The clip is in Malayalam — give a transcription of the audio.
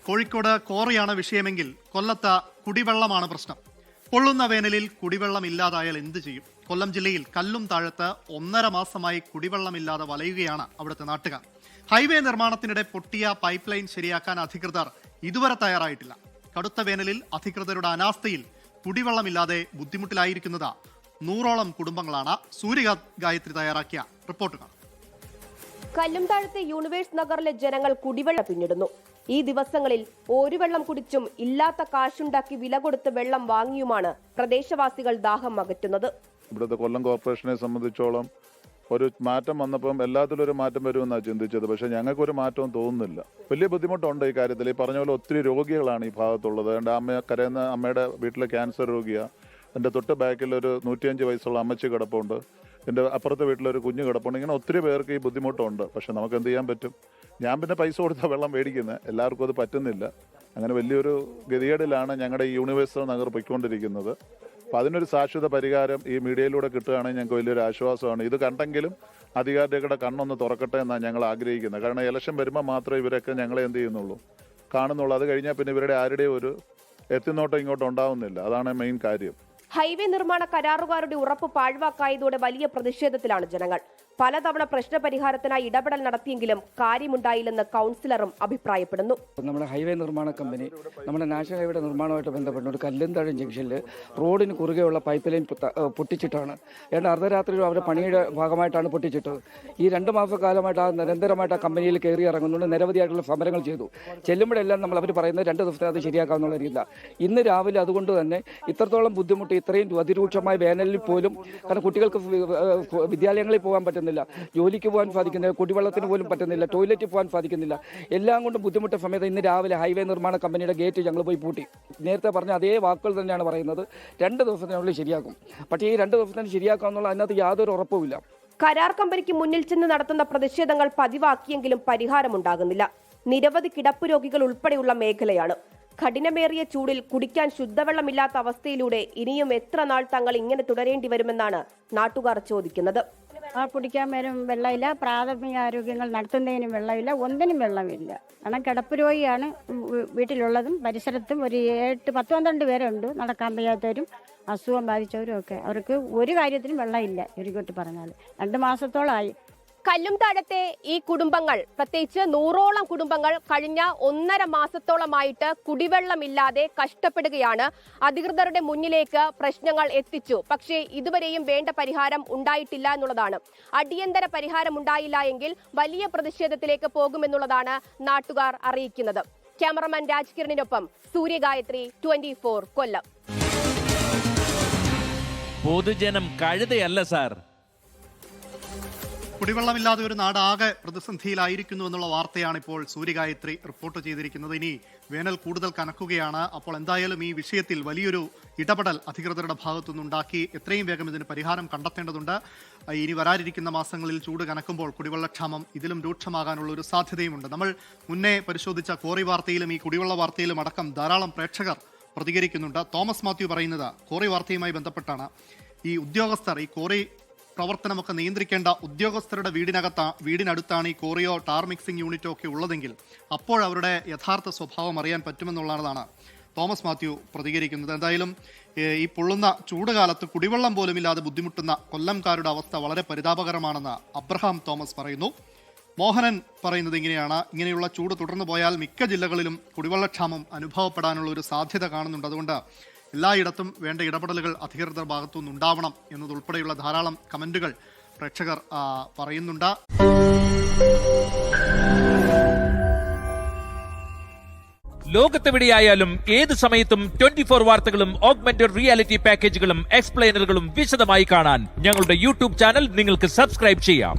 കോഴിക്കോട് കോറിയാണ് വിഷയമെങ്കിൽ കൊല്ലത്ത് കുടിവെള്ളമാണ് പ്രശ്നം. പൊള്ളുന്ന വേനലിൽ കുടിവെള്ളം ഇല്ലാതായാൽ എന്ത് ചെയ്യും? കൊല്ലം ജില്ലയിൽ കല്ലും താഴത്ത് 1.5 മാസമായി കുടിവെള്ളമില്ലാതെ വലയുകയാണ് അവിടുത്തെ നാട്ടുകാർ. ഹൈവേ നിർമ്മാണത്തിനിടെ പൊട്ടിയ പൈപ്പ് ലൈൻ ശരിയാക്കാൻ അധികൃതർ ഇതുവരെ തയ്യാറായിട്ടില്ല. കടുത്ത വേനലിൽ അധികൃതരുടെ അനാസ്ഥയിൽ കുടിവെള്ളമില്ലാതെ ബുദ്ധിമുട്ടിലായിരിക്കുന്നത് 100ഓളം കുടുംബങ്ങളാണ്. സൂര്യഗായത്രി തയ്യാറാക്കിയ റിപ്പോർട്ടുകൾ. കല്ലും താഴത്തെ യൂണിവേഴ്സ് നഗറിലെ ജനങ്ങൾ കുടിവെള്ളം പിന്നിടുന്നു. ഈ ദിവസങ്ങളിൽ ഒരു വെള്ളം കുടിച്ചും ഇല്ലാത്ത കാശുണ്ടാക്കി വില കൊടുത്ത് വെള്ളം വാങ്ങിയുമാണ് പ്രദേശവാസികൾ ദാഹം അകറ്റുന്നത്. ഇവിടുത്തെ കൊല്ലം കോർപ്പറേഷനെ സംബന്ധിച്ചോളം ഒരു മാറ്റം വന്നപ്പം എല്ലാത്തിലും ഒരു മാറ്റം വരുമെന്നാണ് ചിന്തിച്ചത്. പക്ഷേ ഞങ്ങൾക്കൊരു മാറ്റവും തോന്നുന്നില്ല. വലിയ ബുദ്ധിമുട്ടുണ്ട് ഈ കാര്യത്തിൽ. ഈ പറഞ്ഞ പോലെ ഒത്തിരി രോഗികളാണ് ഈ ഭാഗത്തുള്ളത്. എൻ്റെ കരയുന്ന അമ്മയുടെ വീട്ടിലെ ക്യാൻസർ രോഗിയാണ്. എൻ്റെ തൊട്ട് ബാക്കിൽ ഒരു 105 വയസ്സുള്ള അമ്മച്ചി കിടപ്പുണ്ട്. എൻ്റെ അപ്പുറത്തെ വീട്ടിലൊരു കുഞ്ഞ് കിടപ്പുണ്ട്. ഇങ്ങനെ ഒത്തിരി പേർക്ക് ഈ ബുദ്ധിമുട്ടുണ്ട്. പക്ഷെ നമുക്ക് എന്ത് ചെയ്യാൻ പറ്റും? ഞാൻ പിന്നെ പൈസ കൊടുത്ത വെള്ളം മേടിക്കുന്നത്. എല്ലാവർക്കും അത് പറ്റുന്നില്ല. അങ്ങനെ വലിയൊരു ഗതികേടിലാണ് ഞങ്ങളുടെ ഈ യൂണിവേഴ്സൽ നഗർ പൊയ്ക്കൊണ്ടിരിക്കുന്നത്. അപ്പോൾ അതിനൊരു ശാശ്വത പരിഹാരം ഈ മീഡിയയിലൂടെ കിട്ടുകയാണെങ്കിൽ ഞങ്ങൾക്ക് വലിയൊരു ആശ്വാസമാണ്. ഇത് കണ്ടെങ്കിലും അധികാരികളുടെ കണ്ണൊന്ന് തുറക്കട്ടെ എന്നാണ് ഞങ്ങൾ ആഗ്രഹിക്കുന്നത്. കാരണം ഇലക്ഷൻ വരുമ്പോൾ മാത്രമേ ഇവരൊക്കെ ഞങ്ങളെ എന്ത് ചെയ്യുന്നുള്ളൂ, കാണുന്നുള്ളൂ. അത് കഴിഞ്ഞാൽ പിന്നെ ഇവരുടെ ആരുടെയും ഒരു എത്തിനോട്ടം ഇങ്ങോട്ട് ഉണ്ടാവുന്നില്ല. അതാണ് മെയിൻ കാര്യം. ഹൈവേ നിർമ്മാണ കരാറുകാരുടെ ഉറപ്പ് പാഴ്വാക്കായതോടെ വലിയ പ്രതിഷേധത്തിലാണ് ജനങ്ങൾ. പലതവണ പ്രശ്നപരിഹാരത്തിനായി ഇടപെടൽ നടത്തിയെങ്കിലും കാര്യമുണ്ടായില്ലെന്ന് കൗൺസിലറും അഭിപ്രായപ്പെടുന്നു. നമ്മുടെ ഹൈവേ നിർമ്മാണ കമ്പനി നമ്മുടെ നാഷണൽ ഹൈവേയുടെ നിർമ്മാണവുമായിട്ട് ബന്ധപ്പെട്ട് കല്ലുംതാഴം ജംഗ്ഷനിൽ റോഡിന് കുറുകെയുള്ള പൈപ്പ് ലൈൻ പൊട്ടിച്ചിട്ടാണ്. അർദ്ധരാത്രിയിലും അവരുടെ പണിയുടെ ഭാഗമായിട്ടാണ് പൊട്ടിച്ചിട്ടത്. ഈ 2 മാസക്കാലമായിട്ട് നിരന്തരമായിട്ട് ആ കമ്പനിയിൽ കയറി ഇറങ്ങുന്നുണ്ട്. നിരവധിയായിട്ടുള്ള സമരങ്ങൾ ചെയ്തു. ചെല്ലുമ്പോഴെല്ലാം അവർ പറയുന്നത് 2 ദിവസത്തിനകത്ത് ശരിയാക്കാമെന്നുള്ള രീതിയില്ല. ഇന്ന് രാവിലെ അതുകൊണ്ട് തന്നെ ഇത്രത്തോളം ബുദ്ധിമുട്ട്, ഇത്രയും അതിരൂക്ഷമായ വേനലിൽ പോലും, കാരണം കുട്ടികൾക്ക് വിദ്യാലയങ്ങളിൽ പോകാൻ പറ്റുന്നില്ല, ജോലിക്ക് പോകാൻ സാധിക്കുന്നില്ല, കുടിവെള്ളത്തിന് പോലും പറ്റുന്നില്ല, ടോയ്ലറ്റിൽ പോകാൻ സാധിക്കുന്നില്ല. എല്ലാം കൊണ്ടും ബുദ്ധിമുട്ട സമയത്ത് ഇന്ന് രാവിലെ ഹൈവേ നിർമ്മാണ കമ്പനിയുടെ ഗേറ്റ് ഞങ്ങൾ പോയി പൂട്ടി. നേരത്തെ പറഞ്ഞ അതേ വാക്കുകൾ തന്നെയാണ് പറയുന്നത്. 2 ദിവസത്തിനുള്ളിൽ ശരിയാക്കും. പക്ഷേ ഈ 2 ദിവസത്തിന് ശരിയാക്കാമെന്നുള്ള അതിനകത്ത് യാതൊരു ഉറപ്പുമില്ല. കരാർ കമ്പനിക്ക് മുന്നിൽ ചെന്ന് നടത്തുന്ന പ്രതിഷേധങ്ങൾ പതിവാക്കിയെങ്കിലും പരിഹാരമുണ്ടാകുന്നില്ല. നിരവധി കിടപ്പ് രോഗികൾ ഉൾപ്പെടെയുള്ള മേഖലയാണ്. കഠിനമേറിയ ചൂടിൽ കുടിക്കാൻ ശുദ്ധവെള്ളമില്ലാത്ത അവസ്ഥയിലൂടെ ഇനിയും എത്ര നാൾ തങ്ങൾ ഇങ്ങനെ തുടരേണ്ടി വരുമെന്നാണ് നാട്ടുകാർ ചോദിക്കുന്നത്. കുടിക്കാൻ വരും വെള്ളമില്ല, പ്രാഥമിക ആരോഗ്യങ്ങൾ നടത്തുന്നതിനും വെള്ളമില്ല, ഒന്നിനും വെള്ളമില്ല. കാരണം കിടപ്പ് രോഗിയാണ് വീട്ടിലുള്ളതും പരിസരത്തും. ഒരു 8-12 പേരുണ്ട് നടക്കാൻ വയ്യാത്തവരും അസുഖം ബാധിച്ചവരും ഒക്കെ. അവർക്ക് ഒരു കാര്യത്തിനും വെള്ളമില്ല. ചുരുക്കി പറഞ്ഞാൽ 2 മാസത്തോളമായി. കല്ലും താഴത്തെ ഈ കുടുംബങ്ങൾ, പ്രത്യേകിച്ച് 100ഓളം കുടുംബങ്ങൾ കഴിഞ്ഞ 1.5 മാസത്തോളമായിട്ട് കുടിവെള്ളമില്ലാതെ കഷ്ടപ്പെടുകയാണ്. അധികൃതരുടെ മുന്നിലേക്ക് പ്രശ്നങ്ങൾ എത്തിച്ചു. പക്ഷേ ഇതുവരെയും വേണ്ട പരിഹാരം ഉണ്ടായിട്ടില്ല എന്നുള്ളതാണ്. അടിയന്തര പരിഹാരം ഉണ്ടായില്ല എങ്കിൽ വലിയ പ്രതിഷേധത്തിലേക്ക് പോകുമെന്നുള്ളതാണ് നാട്ടുകാർ അറിയിക്കുന്നത്. ക്യാമറമാൻ രാജ്കിരണിനൊപ്പം സൂര്യഗായത്രി, 24 കൊല്ലം. പൊതുജനം കഴുതയല്ല സാർ. കുടിവെള്ളമില്ലാതെ ഒരു നാടാകെ പ്രതിസന്ധിയിലായിരിക്കുന്നു എന്നുള്ള വാർത്തയാണ് ഇപ്പോൾ സൂര്യഗായത്രി റിപ്പോർട്ട് ചെയ്തിരിക്കുന്നത്. ഇനി വേനൽ കൂടുതൽ കനക്കുകയാണ്. അപ്പോൾ എന്തായാലും ഈ വിഷയത്തിൽ വലിയൊരു ഇടപെടൽ അധികൃതരുടെ ഭാഗത്തുനിന്നുണ്ടാക്കി എത്രയും വേഗം ഇതിന് പരിഹാരം കണ്ടെത്തേണ്ടതുണ്ട്. ഇനി വരാനിരിക്കുന്ന മാസങ്ങളിൽ ചൂട് കനക്കുമ്പോൾ കുടിവെള്ളക്ഷാമം ഇതിലും രൂക്ഷമാകാനുള്ള ഒരു സാധ്യതയുമുണ്ട്. നമ്മൾ മുന്നേ പരിശോധിച്ച കോറി വാർത്തയിലും ഈ കുടിവെള്ള വാർത്തയിലും അടക്കം ധാരാളം പ്രേക്ഷകർ പ്രതികരിക്കുന്നുണ്ട്. തോമസ് മാത്യു പറയുന്നത് കോറി വാർത്തയുമായി ബന്ധപ്പെട്ടാണ്. ഈ ഉദ്യോഗസ്ഥർ, ഈ കോറി പ്രവർത്തനമൊക്കെ നിയന്ത്രിക്കേണ്ട ഉദ്യോഗസ്ഥരുടെ വീടിനടുത്താണ് ഈ കോറിയോ ടാർ മിക്സിംഗ് യൂണിറ്റോ ഒക്കെ ഉള്ളതെങ്കിൽ അപ്പോൾ അവരുടെ യഥാർത്ഥ സ്വഭാവം അറിയാൻ പറ്റുമെന്നുള്ളതാണ് തോമസ് മാത്യു പ്രതികരിക്കുന്നത്. എന്തായാലും ഈ പൊള്ളുന്ന ചൂടുകാലത്ത് കുടിവെള്ളം പോലുമില്ലാതെ ബുദ്ധിമുട്ടുന്ന കൊല്ലംകാരുടെ അവസ്ഥ വളരെ പരിതാപകരമാണെന്ന് അബ്രഹാം തോമസ് പറയുന്നു. മോഹനൻ പറയുന്നത് ഇങ്ങനെയാണ്: ഇങ്ങനെയുള്ള ചൂട് തുടർന്നു പോയാൽ മിക്ക ജില്ലകളിലും കുടിവെള്ളക്ഷാമം അനുഭവപ്പെടാനുള്ള ഒരു സാധ്യത കാണുന്നുണ്ട്. അതുകൊണ്ട് എല്ലായിടത്തും വേണ്ട ഇടപെടലുകൾ അധികൃതർ ഭാഗത്തുനിന്ന് ഉണ്ടാവണം എന്നതുൾപ്പെടെയുള്ള ധാരാളം കമന്റുകൾ പ്രേക്ഷകർ പറയുന്നുണ്ട്. ലോകത്തെവിടെയായാലും ഏത് സമയത്തും 24 വാർത്തകളും ഓഗ്മെന്റഡ് റിയാലിറ്റി പാക്കേജുകളും എക്സ്പ്ലെയിനറുകളും വിശദമായി കാണാൻ ഞങ്ങളുടെ യൂട്യൂബ് ചാനൽ നിങ്ങൾക്ക് സബ്സ്ക്രൈബ് ചെയ്യാം.